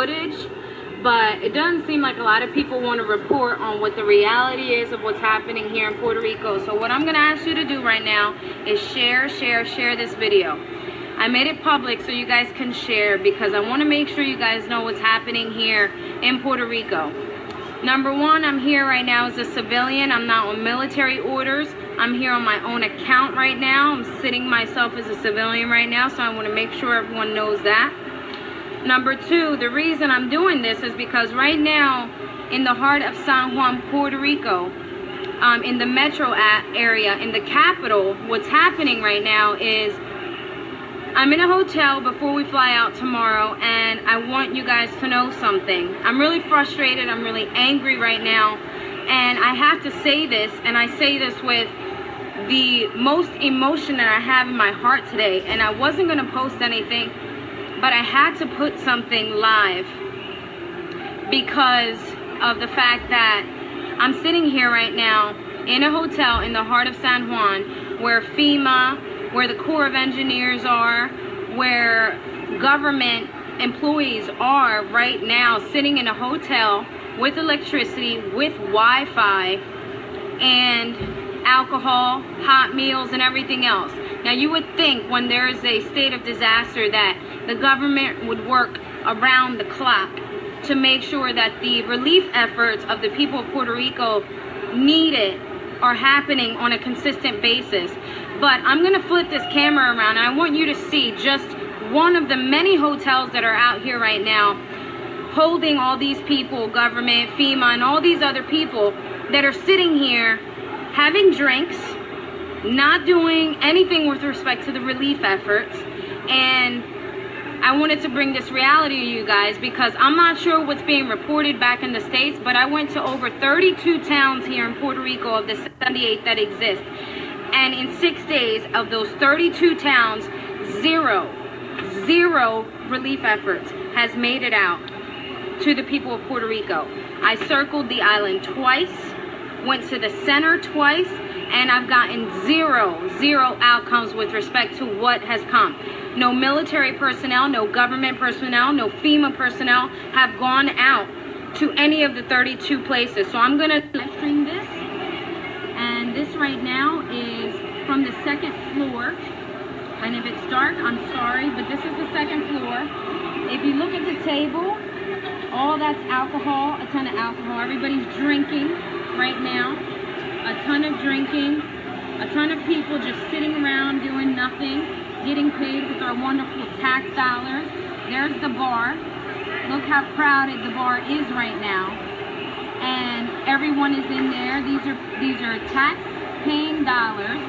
footage, but it doesn't seem like a lot of people want to report on what the reality is of what's happening here in Puerto Rico. So what I'm going to ask you to do right now is share this video. I made it public so you guys can share, because I want to make sure you guys know what's happening here in Puerto Rico. Number one, I'm here right now as a civilian. I'm not on military orders. I'm here on my own account right now. I'm sitting myself as a civilian right now, so I want to make sure everyone knows that. Number two, the reason I'm doing this is because right now in the heart of San Juan, Puerto Rico, in the metro area, in the capital, what's happening right now is I'm in a hotel before we fly out tomorrow, and I want you guys to know something. I'm really frustrated. I'm really angry right now, and I have to say this, and I say this with the most emotion that I have in my heart today. And I wasn't going to post anything, but I had to put something live because of the fact that I'm sitting here right now in a hotel in the heart of San Juan, where FEMA, where the Corps of Engineers are, where government employees are right now, sitting in a hotel with electricity, with Wi-Fi, and alcohol, hot meals, and everything else. Now, you would think when there is a state of disaster that the government would work around the clock to make sure that the relief efforts of the people of Puerto Rico needed are happening on a consistent basis. But I'm going to flip this camera around, and I want you to see just one of the many hotels that are out here right now holding all these people, government, FEMA, and all these other people that are sitting here having drinks, not doing anything with respect to the relief efforts. And I wanted to bring this reality to you guys because I'm not sure what's being reported back in the States, but I went to over 32 towns here in Puerto Rico of the 78 that exist. And in 6 days of those 32 towns, zero relief efforts has made it out to the people of Puerto Rico. I circled the island twice, went to the center twice, and I've gotten zero outcomes with respect to what has come. No military personnel, no government personnel, no FEMA personnel have gone out to any of the 32 places. So I'm gonna live stream this, and this right now is from the second floor. And if it's dark, I'm sorry, but this is the second floor. If you look at the table, all that's alcohol, a ton of alcohol. Everybody's drinking right now, a ton of drinking, a ton of people just sitting around doing nothing, getting paid with our wonderful tax dollars. There's the bar. Look how crowded the bar is right now. And everyone is in there. These are tax-paying dollars,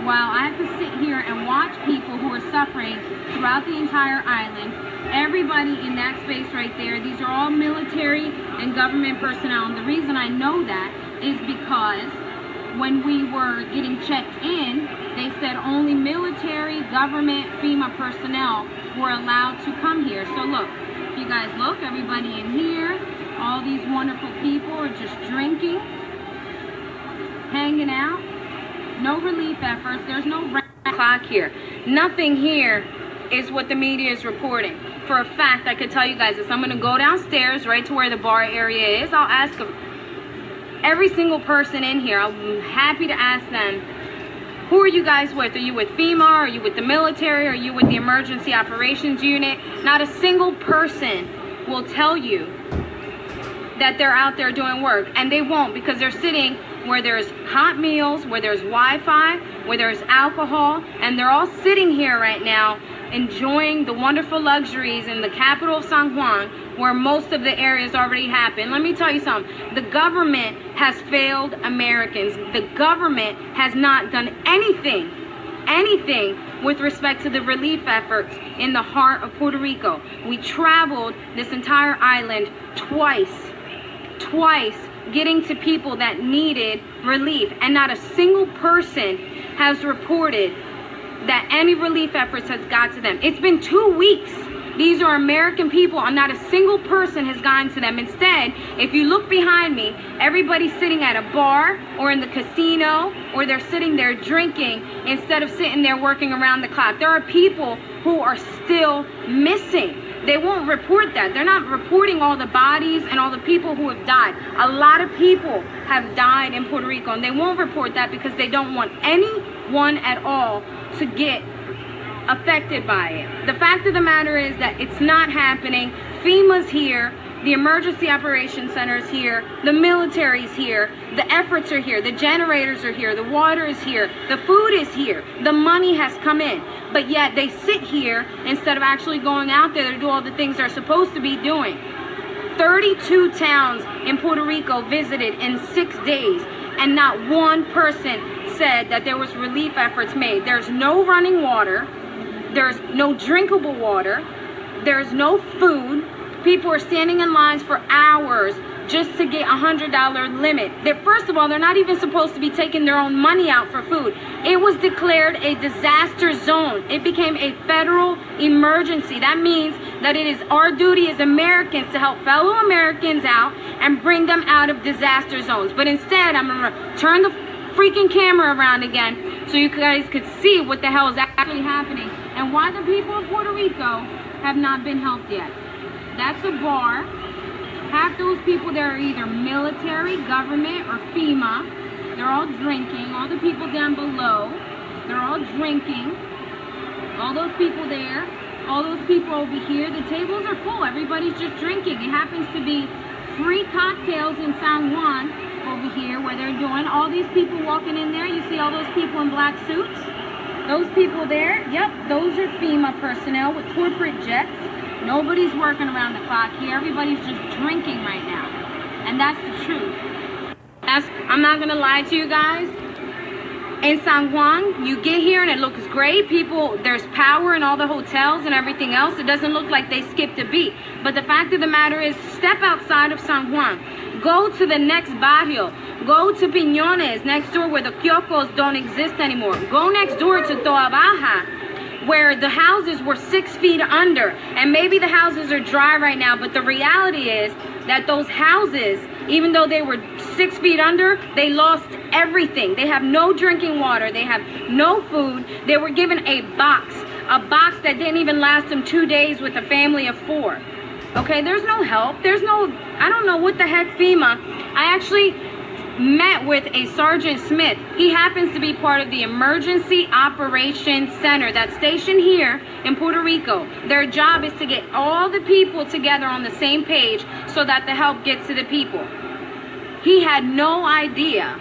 while I have to sit here and watch people who are suffering throughout the entire island. Everybody in that space right there, these are all military and government personnel. And the reason I know that is because when we were getting checked in, they said only military, government, FEMA personnel were allowed to come here. So look, if you guys look, everybody in here, all these wonderful people are just drinking, hanging out. No relief efforts. There's no clock here. Nothing here is what the media is reporting. For a fact, I could tell you guys this. I'm going to go downstairs right to where the bar area is. I'll ask every single person in here. I'm happy to ask them, who are you guys with? Are you with FEMA? Are you with the military? Are you with the emergency operations unit? Not a single person will tell you that they're out there doing work. And they won't, because they're sitting where there's hot meals, where there's Wi-Fi, where there's alcohol, and they're all sitting here right now enjoying the wonderful luxuries in the capital of San Juan, where most of the areas already happen. Let me tell you something. The government has failed Americans. The government has not done anything with respect to the relief efforts in the heart of Puerto Rico. We traveled this entire island twice, getting to people that needed relief, and not a single person has reported that any relief efforts has got to them. It's been 2 weeks. These are American people, and not a single person has gotten to them. Instead, if you look behind me, everybody's sitting at a bar or in the casino, or they're sitting there drinking instead of sitting there working around the clock. There are people who are still missing. They won't report that. They're not reporting all the bodies and all the people who have died. A lot of people have died in Puerto Rico, and they won't report that because they don't want anyone at all to get affected by it. The fact of the matter is that it's not happening. FEMA's here. The Emergency Operations Center is here. The military's here. The efforts are here. The generators are here. The water is here. The food is here. The money has come in. But yet they sit here instead of actually going out there to do all the things they're supposed to be doing. 32 towns in Puerto Rico visited in 6 days, and not one person said that there was relief efforts made. There's no running water. There's no drinkable water. There's no food. People are standing in lines for hours just to get $100 limit. First of all, they're not even supposed to be taking their own money out for food. It was declared a disaster zone. It became a federal emergency. That means that it is our duty as Americans to help fellow Americans out and bring them out of disaster zones. But instead, I'm going to turn the freaking camera around again so you guys could see what the hell is actually happening and why the people of Puerto Rico have not been helped yet. That's a bar. Half those people there are either military, government, or FEMA. They're all drinking. All the people down below, they're all drinking. All those people there, all those people over here, the tables are full. Everybody's just drinking. It happens to be free cocktails in San Juan over here where they're doing. All these people walking in there, you see all those people in black suits? Those people there, yep, those are FEMA personnel with corporate jets. Nobody's working around the clock here. Everybody's just drinking right now. And that's the truth. I'm not going to lie to you guys. In San Juan, you get here and it looks great. There's power in all the hotels and everything else. It doesn't look like they skipped a beat. But the fact of the matter is, step outside of San Juan. Go to the next barrio. Go to Piñones, next door where the kioscos don't exist anymore. Go next door to Toa Baja, where the houses were 6 feet under, and maybe the houses are dry right now, but the reality is that those houses, even though they were 6 feet under, they lost everything. They have no drinking water. They have no food. They were given a box that didn't even last them 2 days with a family of 4. Okay, there's no help. I don't know what the heck FEMA. I actually met with a Sergeant Smith. He happens to be part of the Emergency Operations Center that's stationed here in Puerto Rico. Their job is to get all the people together on the same page so that the help gets to the people. He had no idea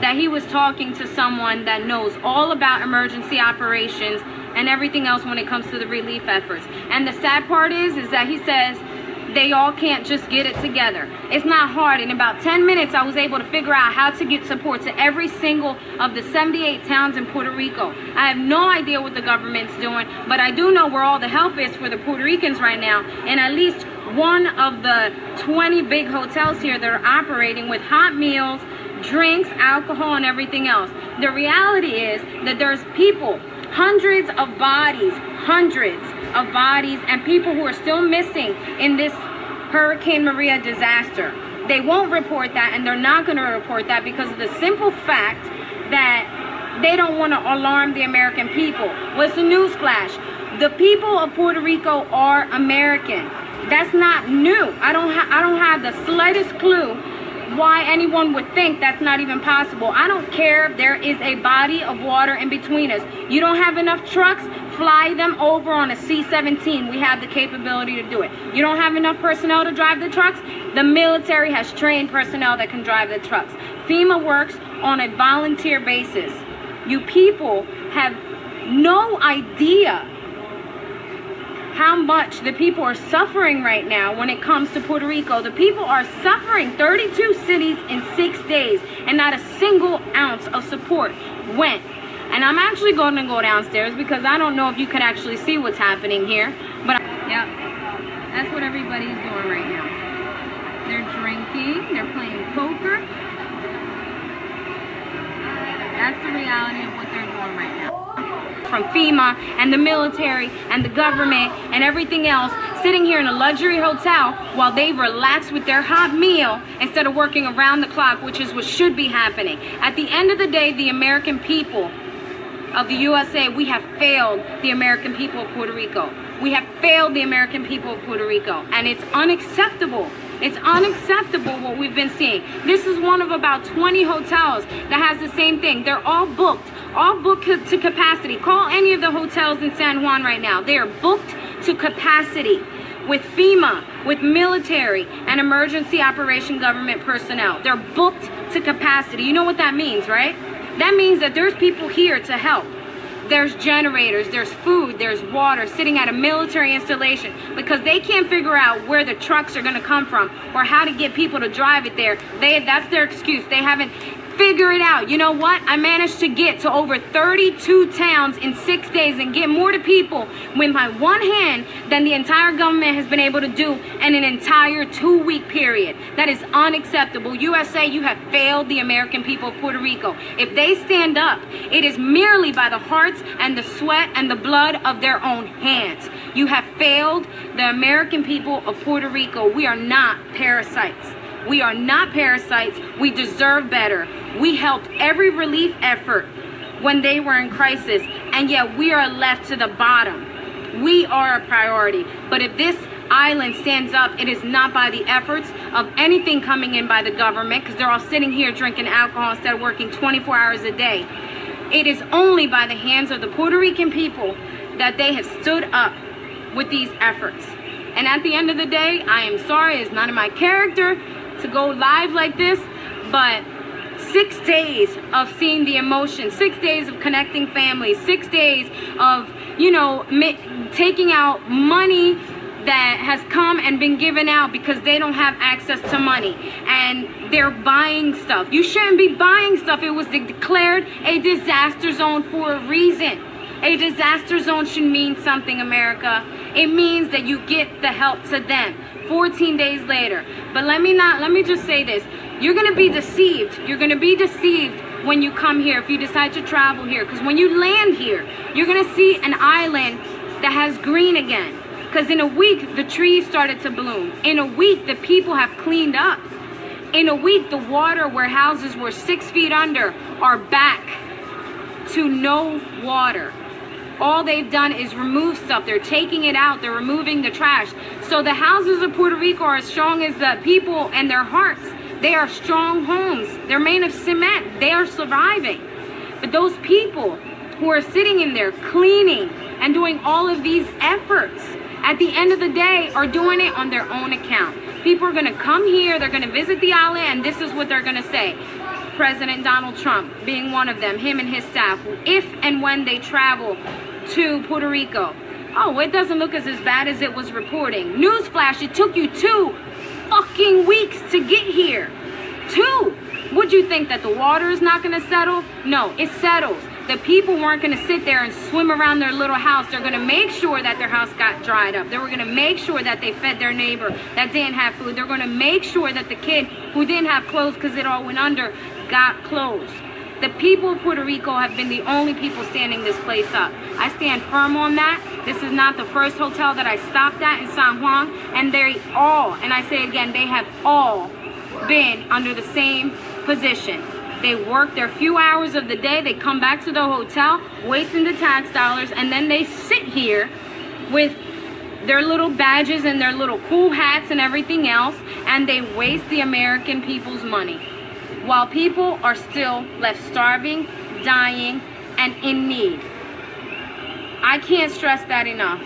that he was talking to someone that knows all about emergency operations and everything else when it comes to the relief efforts. And the sad part is that he says they all can't just get it together. It's not hard. In about 10 minutes, I was able to figure out how to get support to every single of the 78 towns in Puerto Rico. I have no idea what the government's doing, but I do know where all the help is for the Puerto Ricans right now. And at least one of the 20 big hotels here that are operating with hot meals, drinks, alcohol, and everything else. The reality is that there's people, hundreds of bodies, and people who are still missing in this Hurricane Maria disaster. They won't report that, and they're not going to report that because of the simple fact that they don't want to alarm the American people. What's the newsflash? The people of Puerto Rico are American. That's not new. I don't have the slightest clue why anyone would think that's not even possible. I don't care if there is a body of water in between us. You don't have enough trucks, fly them over on a C-17. We have the capability to do it. You don't have enough personnel to drive the trucks? The military has trained personnel that can drive the trucks. FEMA works on a volunteer basis. You people have no idea how much the people are suffering right now when it comes to Puerto Rico. The people are suffering. 32 cities in 6 days, and not a single ounce of support went. And I'm actually going to go downstairs because I don't know if you can actually see what's happening here. But yeah, that's what everybody is doing right now. They're drinking, they're playing poker. That's the reality of what they're doing right now. From FEMA and the military and the government and everything else, sitting here in a luxury hotel while they relax with their hot meal instead of working around the clock, which is what should be happening. At the end of the day, the American people of the USA, we have failed the American people of Puerto Rico. We have failed the American people of Puerto Rico, and it's unacceptable. It's unacceptable what we've been seeing. This is one of about 20 hotels that has the same thing. They're all booked to capacity. Call any of the hotels in San Juan right now. They are booked to capacity with FEMA, with military and emergency operation government personnel. They're booked to capacity. You know what that means, right? That means that there's people here to help. There's generators, there's food, there's water sitting at a military installation because they can't figure out where the trucks are going to come from or how to get people to drive it there. That's their excuse. They haven't figured it out. You know what? I managed to get to over 32 towns in 6 days and get more to people with my one hand than the entire government has been able to do in an entire 2-week period. That is unacceptable. USA, you have failed the American people of Puerto Rico. If they stand up, it is merely by the hearts and the sweat and the blood of their own hands. You have failed the American people of Puerto Rico. We are not parasites. We are not parasites. We deserve better. We helped every relief effort when they were in crisis, and yet we are left to the bottom. We are a priority. But if this island stands up, it is not by the efforts of anything coming in by the government, because they're all sitting here drinking alcohol instead of working 24 hours a day. It is only by the hands of the Puerto Rican people that they have stood up with these efforts. And at the end of the day, I am sorry, it's not in my character to go live like this, but 6 days of seeing the emotion, 6 days of connecting families, 6 days of, you know, taking out money that has come and been given out because they don't have access to money and they're buying stuff. You shouldn't be buying stuff. It was declared a disaster zone for a reason. A disaster zone should mean something, America. It means that you get the help to them 14 days later. But let me just say this. You're going to be deceived. You're going to be deceived when you come here, if you decide to travel here. Because when you land here, you're going to see an island that has green again. Because in a week, the trees started to bloom. In a week, the people have cleaned up. In a week, the water where houses were 6 feet under are back to no water. All they've done is remove stuff. They're taking it out. They're removing the trash. So the houses of Puerto Rico are as strong as the people and their hearts. They are strong homes. They're made of cement. They are surviving. But those people who are sitting in there cleaning and doing all of these efforts, at the end of the day, are doing it on their own account. People are going to come here. They're going to visit the island, and this is what they're going to say. President Donald Trump being one of them, him and his staff, if and when they travel to Puerto Rico. Oh, it doesn't look as bad as it was reporting. Newsflash, it took you 2 fucking weeks to get here. 2. Would you think that the water is not going to settle? No, it settles. The people weren't going to sit there and swim around their little house. They're going to make sure that their house got dried up. They were going to make sure that they fed their neighbor that didn't have food. They're going to make sure that the kid who didn't have clothes because it all went under got clothes. The people of Puerto Rico have been the only people standing this place up. I stand firm on that. This is not the first hotel that I stopped at in San Juan. And they all, and I say again, they have all been under the same position. They work their few hours of the day. They come back to the hotel, wasting the tax dollars. And then they sit here with their little badges and their little cool hats and everything else. And they waste the American people's money, while people are still left starving, dying, and in need. I can't stress that enough.